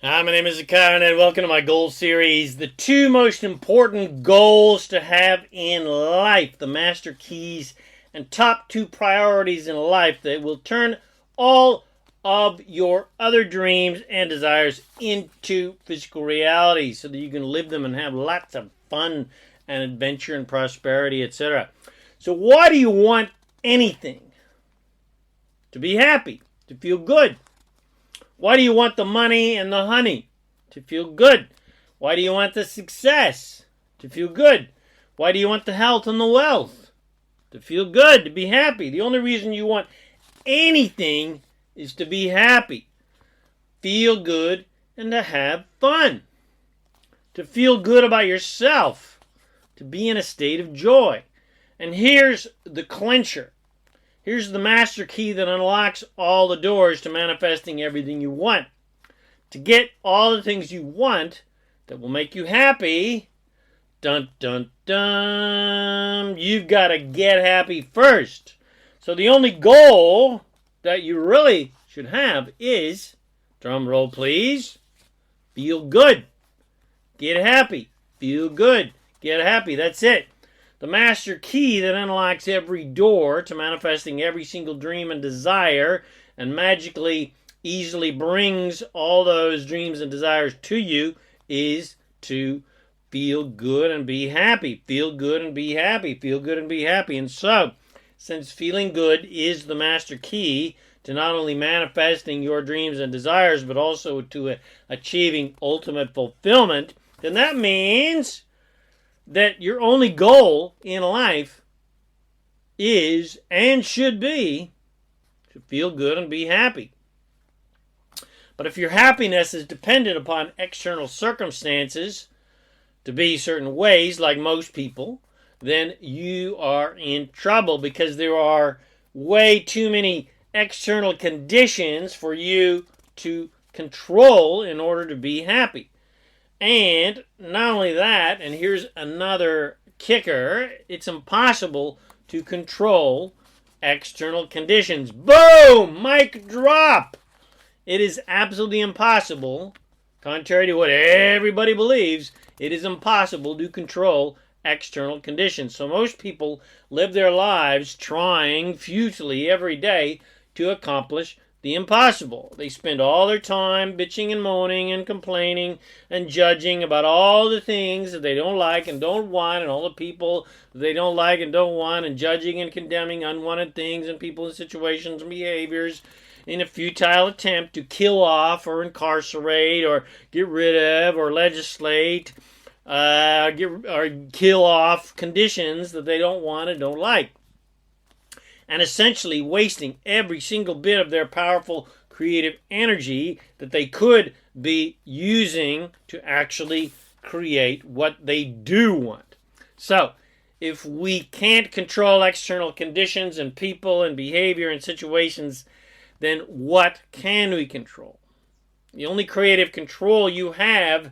Hi, my name is ZaKaiRan and welcome to my goal series. The two most important goals to have in life, the master keys and top two priorities in life that will turn all of your other dreams and desires into physical reality so that you can live them and have lots of fun and adventure and prosperity, etc. So why do you want anything? To be happy, to feel good. Why do you want the money and the honey? To feel good. Why do you want the success? To feel good. Why do you want the health and the wealth? To feel good, to be happy. The only reason you want anything is to be happy, feel good, and to have fun. To feel good about yourself, to be in a state of joy. And here's the clincher. Here's the master key that unlocks all the doors to manifesting everything you want. To get all the things you want that will make you happy, dun dun dun, you've got to get happy first. So the only goal that you really should have is, drum roll please, feel good. Get happy. Feel good. Get happy. That's it. The master key that unlocks every door to manifesting every single dream and desire and magically, easily brings all those dreams and desires to you is to feel good and be happy. Feel good and be happy. Feel good and be happy. And so, since feeling good is the master key to not only manifesting your dreams and desires, but also to achieving ultimate fulfillment, then that means that your only goal in life is and should be to feel good and be happy. But if your happiness is dependent upon external circumstances to be certain ways, like most people, then you are in trouble because there are way too many external conditions for you to control in order to be happy. And not only that, and here's another kicker, it's impossible to control external conditions. Boom! Mic drop! It is absolutely impossible, contrary to what everybody believes, it is impossible to control external conditions. So most people live their lives trying futilely every day to accomplish the impossible. They spend all their time bitching and moaning and complaining and judging about all the things that they don't like and don't want and all the people they don't like and don't want and judging and condemning unwanted things and people and situations and behaviors in a futile attempt to kill off or incarcerate or get rid of or legislate or kill off conditions that they don't want and don't like. And essentially wasting every single bit of their powerful creative energy that they could be using to actually create what they do want. So, if we can't control external conditions and people and behavior and situations, then what can we control? The only creative control you have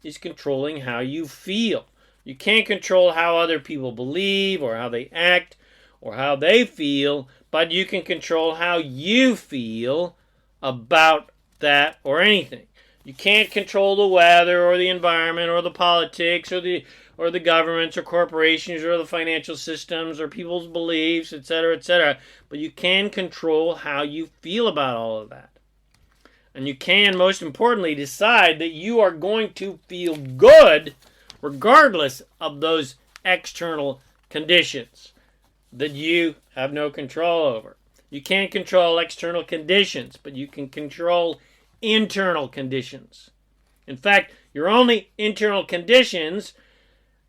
is controlling how you feel. You can't control how other people believe or how they act or how they feel, but you can control how you feel about that or anything. You can't control the weather or the environment or the politics or the governments or corporations or the financial systems or people's beliefs, etc., but you can control how you feel about all of that. And you can, most importantly, decide that you are going to feel good regardless of those external conditions that you have no control over. You can't control external conditions, but you can control internal conditions. In fact, your only internal conditions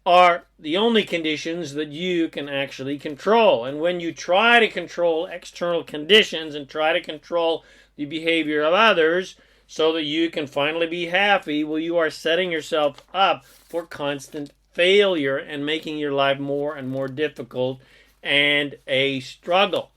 are the only conditions that you can actually control. And when you try to control external conditions and try to control the behavior of others so that you can finally be happy, well, you are setting yourself up for constant failure and making your life more and more difficult and a struggle.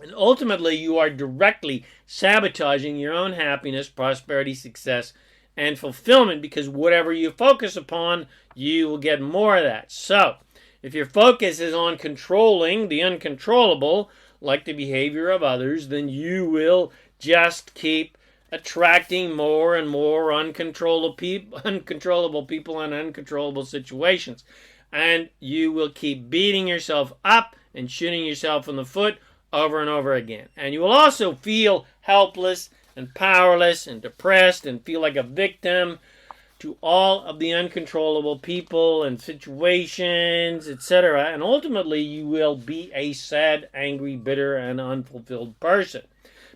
And ultimately, you are directly sabotaging your own happiness, prosperity, success, and fulfillment because whatever you focus upon, you will get more of that. So, if your focus is on controlling the uncontrollable, like the behavior of others, then you will just keep attracting more and more uncontrollable people and uncontrollable situations. And you will keep beating yourself up and shooting yourself in the foot over and over again. And you will also feel helpless and powerless and depressed and feel like a victim to all of the uncontrollable people and situations, etc. And ultimately, you will be a sad, angry, bitter, and unfulfilled person.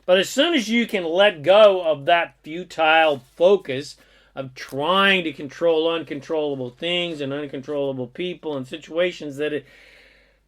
But as soon as you can let go of that futile focus of trying to control uncontrollable things and uncontrollable people and situations,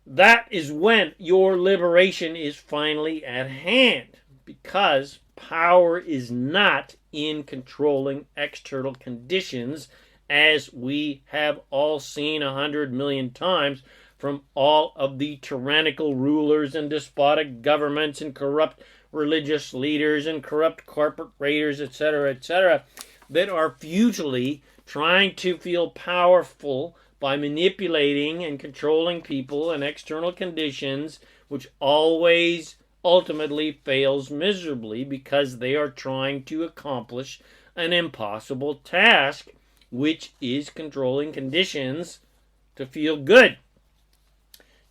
that is when your liberation is finally at hand. Because power is not in controlling external conditions, as we have all seen 100 million times from all of the tyrannical rulers and despotic governments and corrupt religious leaders and corrupt corporate raiders, etc., that are futilely trying to feel powerful by manipulating and controlling people and external conditions, which always ultimately fails miserably because they are trying to accomplish an impossible task, which is controlling conditions to feel good.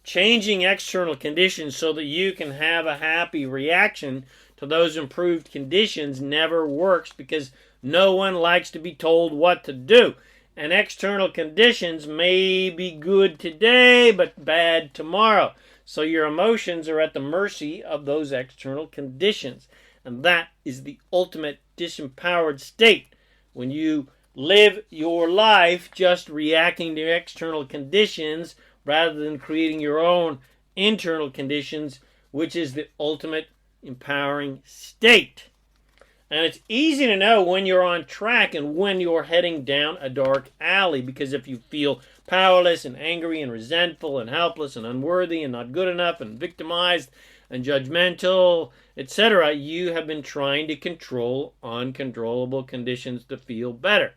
Changing external conditions so that you can have a happy reaction to those improved conditions never works, because no one likes to be told what to do. And external conditions may be good today, but bad tomorrow. So your emotions are at the mercy of those external conditions. And that is the ultimate disempowered state. When you live your life just reacting to external conditions rather than creating your own internal conditions, which is the ultimate empowering state. And it's easy to know when you're on track and when you're heading down a dark alley, because if you feel powerless and angry and resentful and helpless and unworthy and not good enough and victimized and judgmental, etc., you have been trying to control uncontrollable conditions to feel better.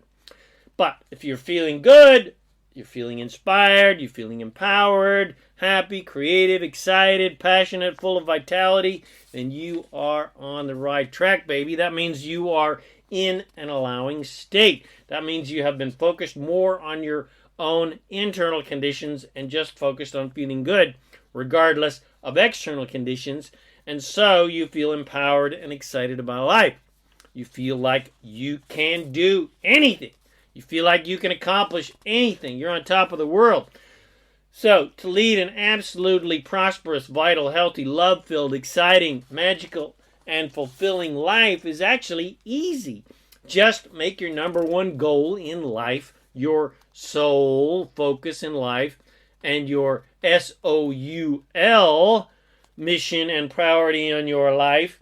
But if you're feeling good, you're feeling inspired, you're feeling empowered, happy, creative, excited, passionate, full of vitality, then you are on the right track, baby. That means you are in an allowing state. That means you have been focused more on your own internal conditions and just focused on feeling good, regardless of external conditions. And so you feel empowered and excited about life. You feel like you can do anything. You feel like you can accomplish anything. You're on top of the world. So, to lead an absolutely prosperous, vital, healthy, love-filled, exciting, magical, and fulfilling life is actually easy. Just make your number one goal in life, your sole focus in life, and your SOUL, mission and priority in your life,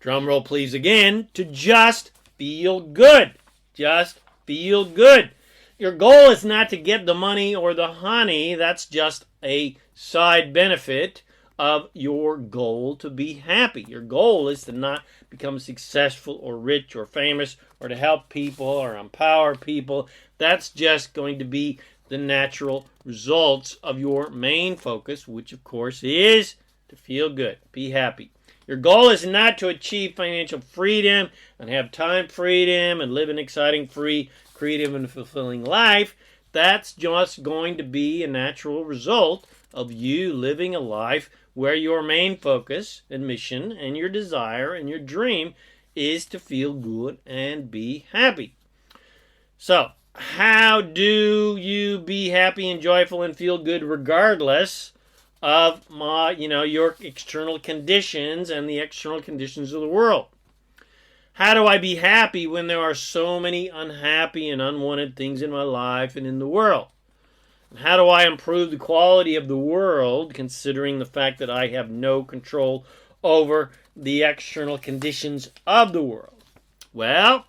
drum roll please again, to just feel good. Just feel good. Your goal is not to get the money or the honey. That's just a side benefit of your goal to be happy. Your goal is to not become successful or rich or famous or to help people or empower people. That's just going to be the natural results of your main focus, which of course is to feel good, be happy. Your goal is not to achieve financial freedom and have time freedom and live an exciting, free, creative, and fulfilling life. That's just going to be a natural result of you living a life where your main focus and mission and your desire and your dream is to feel good and be happy. So, how do you be happy and joyful and feel good regardless of your external conditions and the external conditions of the world? How do I be happy when there are so many unhappy and unwanted things in my life and in the world? And how do I improve the quality of the world, considering the fact that I have no control over the external conditions of the world? Well,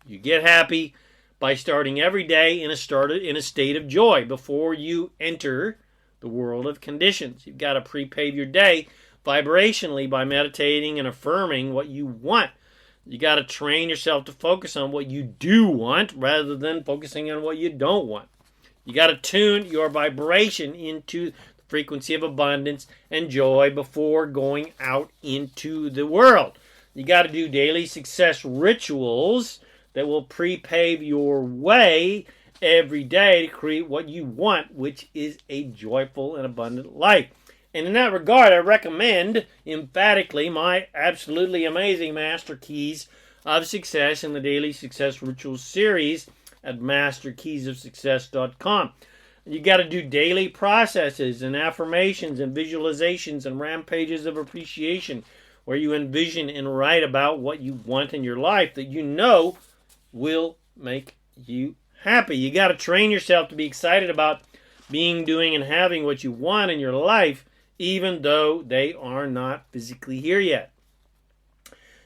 you get happy by starting every day in a state of joy before you enter the world of conditions. You've got to prepave your day vibrationally by meditating and affirming what you want. You got to train yourself to focus on what you do want rather than focusing on what you don't want. You got to tune your vibration into the frequency of abundance and joy before going out into the world. You got to do daily success rituals that will prepave your way every day to create what you want, which is a joyful and abundant life. And in that regard, I recommend emphatically my absolutely amazing Master Keys of Success in the Daily Success Rituals series at masterkeysofsuccess.com. You got to do daily processes and affirmations and visualizations and rampages of appreciation where you envision and write about what you want in your life that you know will make you happy. You got to train yourself to be excited about being, doing, and having what you want in your life, even though they are not physically here yet.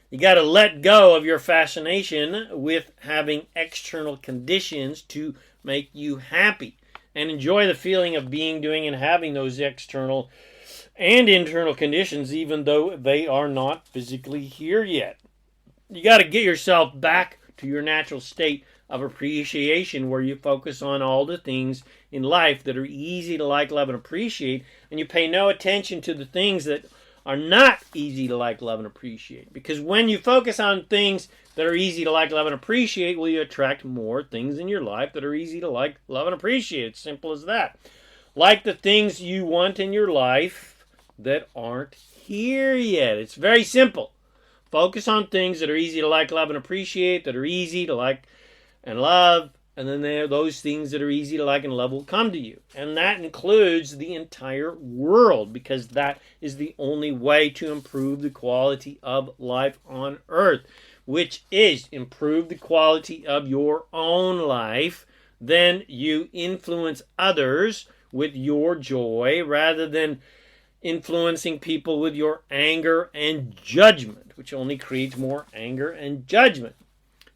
You got to let go of your fascination with having external conditions to make you happy and enjoy the feeling of being, doing, and having those external and internal conditions, even though they are not physically here yet. You got to get yourself back to your natural state of appreciation where you focus on all the things in life that are easy to like, love, and appreciate, and you pay no attention to the things that are not easy to like, love, and appreciate. Because when you focus on things that are easy to like, love, and appreciate, will you attract more things in your life that are easy to like, love, and appreciate. It's simple as that. Like the things you want in your life that aren't here yet. It's very simple. Focus on things that are easy to like, love, and appreciate, that are easy to like and love, and then there are those things that are easy to like and love will come to you. And that includes the entire world, because that is the only way to improve the quality of life on earth, which is improve the quality of your own life. Then you influence others with your joy rather than influencing people with your anger and judgment, which only creates more anger and judgment.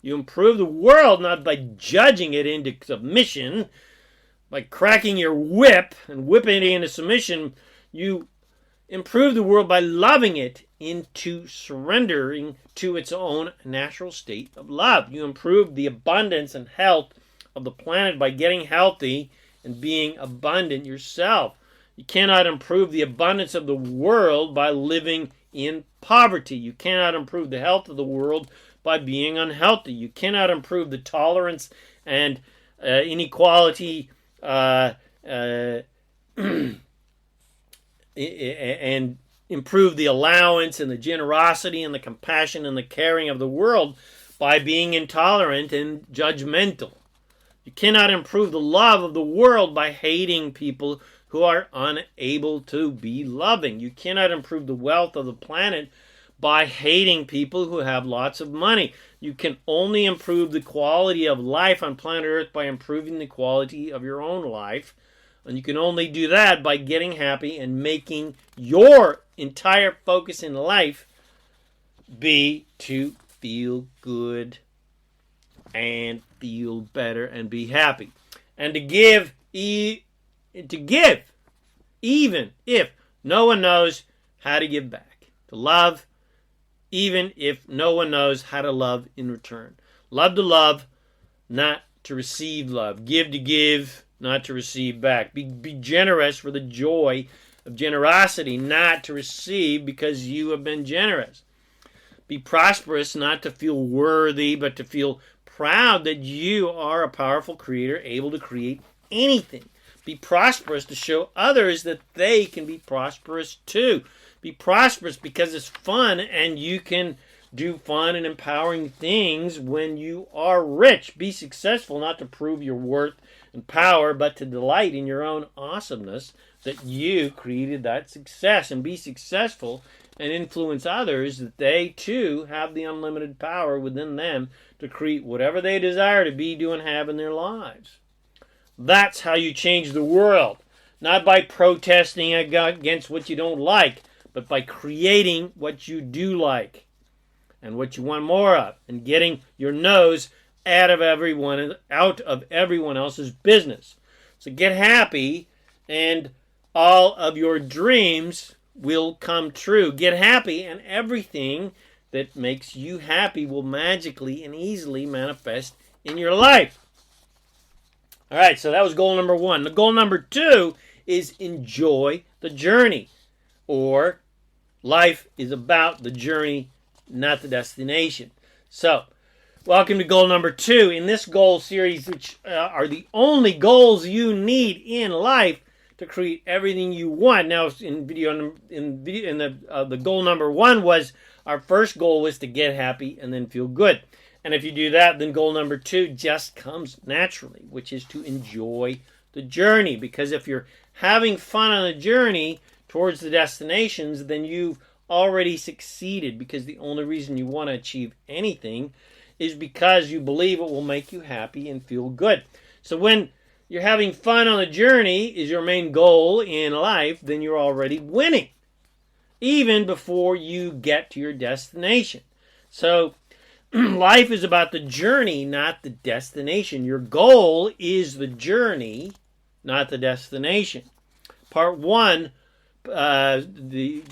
You improve the world not by judging it into submission, by cracking your whip and whipping it into submission. You improve the world by loving it into surrendering to its own natural state of love. You improve the abundance and health of the planet by getting healthy and being abundant yourself. You cannot improve the abundance of the world by living in poverty. You cannot improve the health of the world by being unhealthy. You cannot improve the tolerance and inequality and improve the allowance and the generosity and the compassion and the caring of the world by being intolerant and judgmental. You cannot improve the love of the world by hating people who are unable to be loving. You cannot improve the wealth of the planet by hating people who have lots of money. You can only improve the quality of life on planet Earth by improving the quality of your own life. And you can only do that by getting happy and making your entire focus in life be to feel good and feel better and be happy. And to give even if no one knows how to give back. To love, even if no one knows how to love in return. Love to love, not to receive love. Give to give, not to receive back. Be generous for the joy of generosity, not to receive because you have been generous. Be prosperous, not to feel worthy, but to feel proud that you are a powerful creator, able to create anything. Be prosperous to show others that they can be prosperous too. Be prosperous because it's fun and you can do fun and empowering things when you are rich. Be successful not to prove your worth and power, but to delight in your own awesomeness that you created that success. And be successful and influence others that they too have the unlimited power within them to create whatever they desire to be, do, and have in their lives. That's how you change the world. Not by protesting against what you don't like, but by creating what you do like and what you want more of, and getting your nose out of everyone else's business. So get happy, and all of your dreams will come true. Get happy, and everything that makes you happy will magically and easily manifest in your life. All right, so that was goal number 1. The goal number 2 is enjoy the journey, or life is about the journey not the destination. So, welcome to goal number 2. In this goal series, which are the only goals you need in life to create everything you want. Now, the goal number 1 was our first goal was to get happy and then feel good. And if you do that, then goal number 2 just comes naturally, which is to enjoy the journey. Because if you're having fun on the journey towards the destinations, then you've already succeeded, because the only reason you want to achieve anything is because you believe it will make you happy and feel good. So when you're having fun on the journey is your main goal in life, then you're already winning, even before you get to your destination. So life is about the journey, not the destination. Your goal is the journey, not the destination. Part 1, the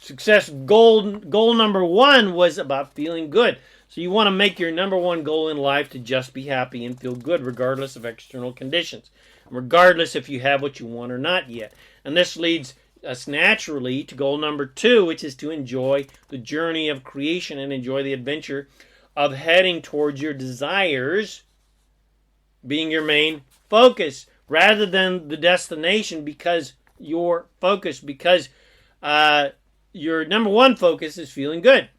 success goal number 1 was about feeling good. So you want to make your number 1 goal in life to just be happy and feel good, regardless of external conditions, regardless if you have what you want or not yet. And this leads us naturally to goal number 2, which is to enjoy the journey of creation and enjoy the adventure of heading towards your desires being your main focus, rather than the destination, because your focus, because your number 1 focus is feeling good.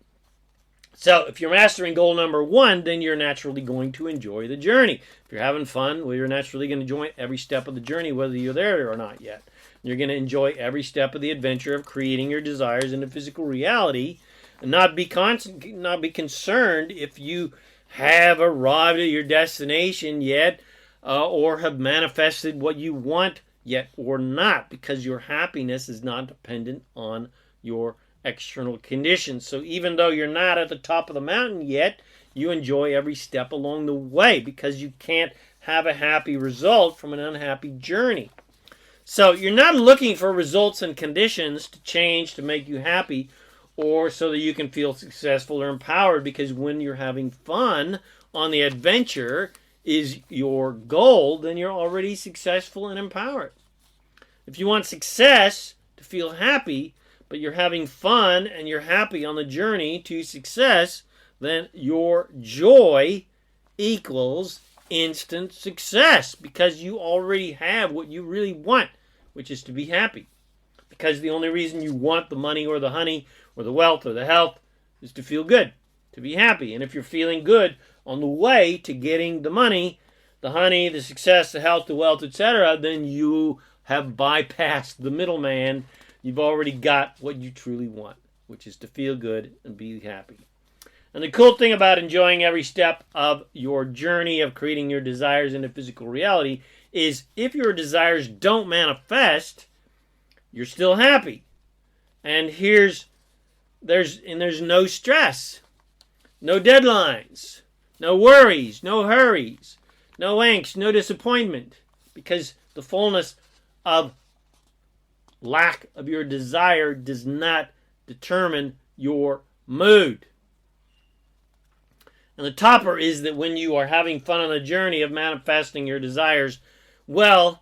So if you're mastering goal number 1, then you're naturally going to enjoy the journey. If you're having fun, well, you're naturally going to enjoy every step of the journey, whether you're there or not yet. You're going to enjoy every step of the adventure of creating your desires into physical reality, and not be concerned if you have arrived at your destination yet, or have manifested what you want yet or not, because your happiness is not dependent on your external conditions. So even though you're not at the top of the mountain yet, you enjoy every step along the way, because you can't have a happy result from an unhappy journey. So you're not looking for results and conditions to change to make you happy, or so that you can feel successful or empowered, because when you're having fun on the adventure is your goal, then you're already successful and empowered. If you want success to feel happy, but you're having fun and you're happy on the journey to success, then your joy equals instant success, because you already have what you really want, which is to be happy. Because the only reason you want the money or the honey or the wealth or the health is to feel good, to be happy. And if you're feeling good on the way to getting the money, the honey, the success, the health, the wealth, etc., then you have bypassed the middleman. You've already got what you truly want, which is to feel good and be happy. And the cool thing about enjoying every step of your journey of creating your desires into physical reality is, if your desires don't manifest, you're still happy. And there's no stress, no deadlines, no worries, no hurries, no angst, no disappointment, because the fullness of lack of your desire does not determine your mood. And the topper is that when you are having fun on the journey of manifesting your desires, well,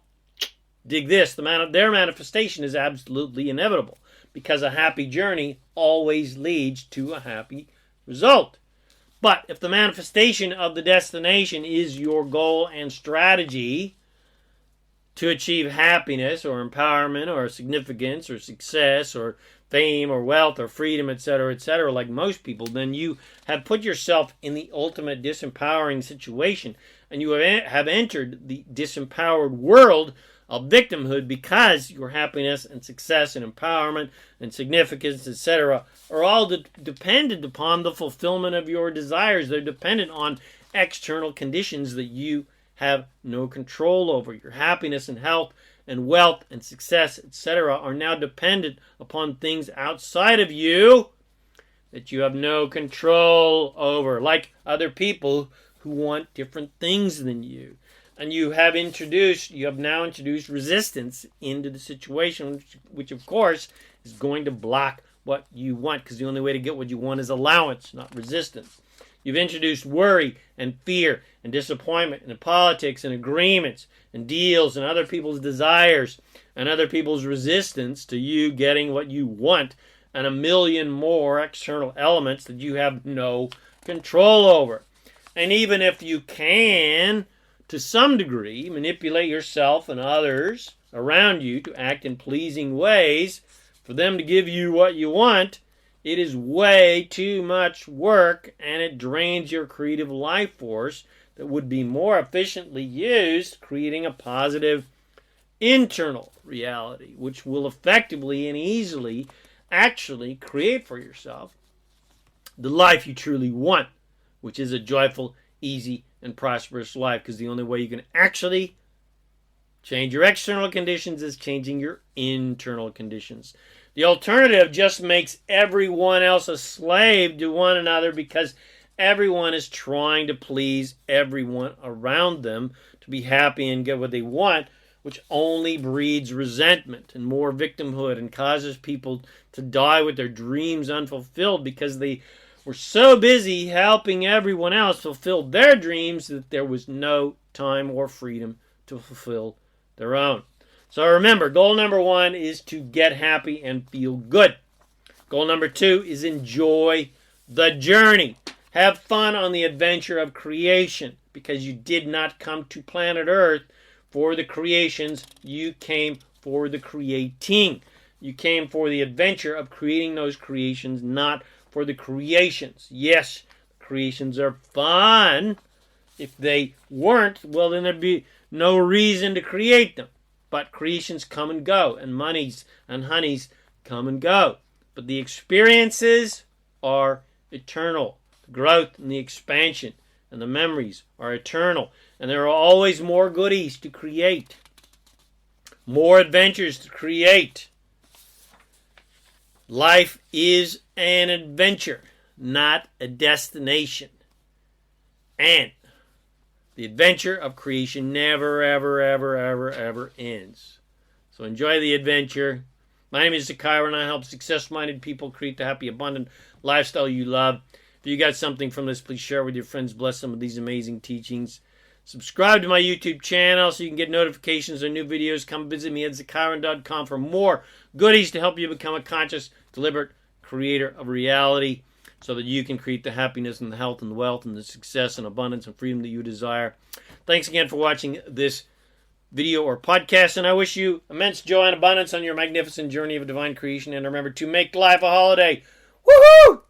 dig this, their manifestation is absolutely inevitable, because a happy journey always leads to a happy result. But if the manifestation of the destination is your goal and strategy to achieve happiness or empowerment or significance or success or fame or wealth or freedom, etc., like most people, then you have put yourself in the ultimate disempowering situation, and you have entered the disempowered world of victimhood, because your happiness and success and empowerment and significance, etc., are all dependent upon the fulfillment of your desires. They're dependent on external conditions that you have no control over. Your happiness and health and wealth and success, etc., are now dependent upon things outside of you that you have no control over, like other people who want different things than you. And you have now introduced resistance into the situation, which of course is going to block what you want, because the only way to get what you want is allowance, not resistance. You've introduced worry and fear and disappointment and politics and agreements and deals and other people's desires and other people's resistance to you getting what you want. and a million more external elements that you have no control over. And even if you can, to some degree, manipulate yourself and others around you to act in pleasing ways for them to give you what you want, it is way too much work, and it drains your creative life force that would be more efficiently used creating a positive internal reality, which will effectively and easily actually create for yourself the life you truly want, which is a joyful, easy, and prosperous life. Because the only way you can actually change your external conditions is changing your internal conditions. The alternative just makes everyone else a slave to one another, because everyone is trying to please everyone around them to be happy and get what they want, which only breeds resentment and more victimhood and causes people to die with their dreams unfulfilled, because they were so busy helping everyone else fulfill their dreams that there was no time or freedom to fulfill their own. So remember, goal number 1 is to get happy and feel good. Goal number 2 is enjoy the journey. Have fun on the adventure of creation, because you did not come to planet Earth for the creations. You came for the creating. You came for the adventure of creating those creations, not for the creations. Yes, creations are fun. If they weren't, well, then there'd be no reason to create them. But creations come and go, and monies and honeys come and go. But the experiences are eternal. The growth and the expansion and the memories are eternal. And there are always more goodies to create, more adventures to create. Life is an adventure, not a destination. And the adventure of creation never, ever, ever, ever, ever ends. So enjoy the adventure. My name is ZaKaiRan. I help success-minded people create the happy, abundant lifestyle you love. If you got something from this, please share it with your friends. Bless them with these amazing teachings. Subscribe to my YouTube channel so you can get notifications on new videos. Come visit me at ZaKaiRan.com for more goodies to help you become a conscious, deliberate creator of reality, so that you can create the happiness and the health and the wealth and the success and abundance and freedom that you desire. Thanks again for watching this video or podcast, and I wish you immense joy and abundance on your magnificent journey of divine creation. And remember to make life a holiday. Woohoo!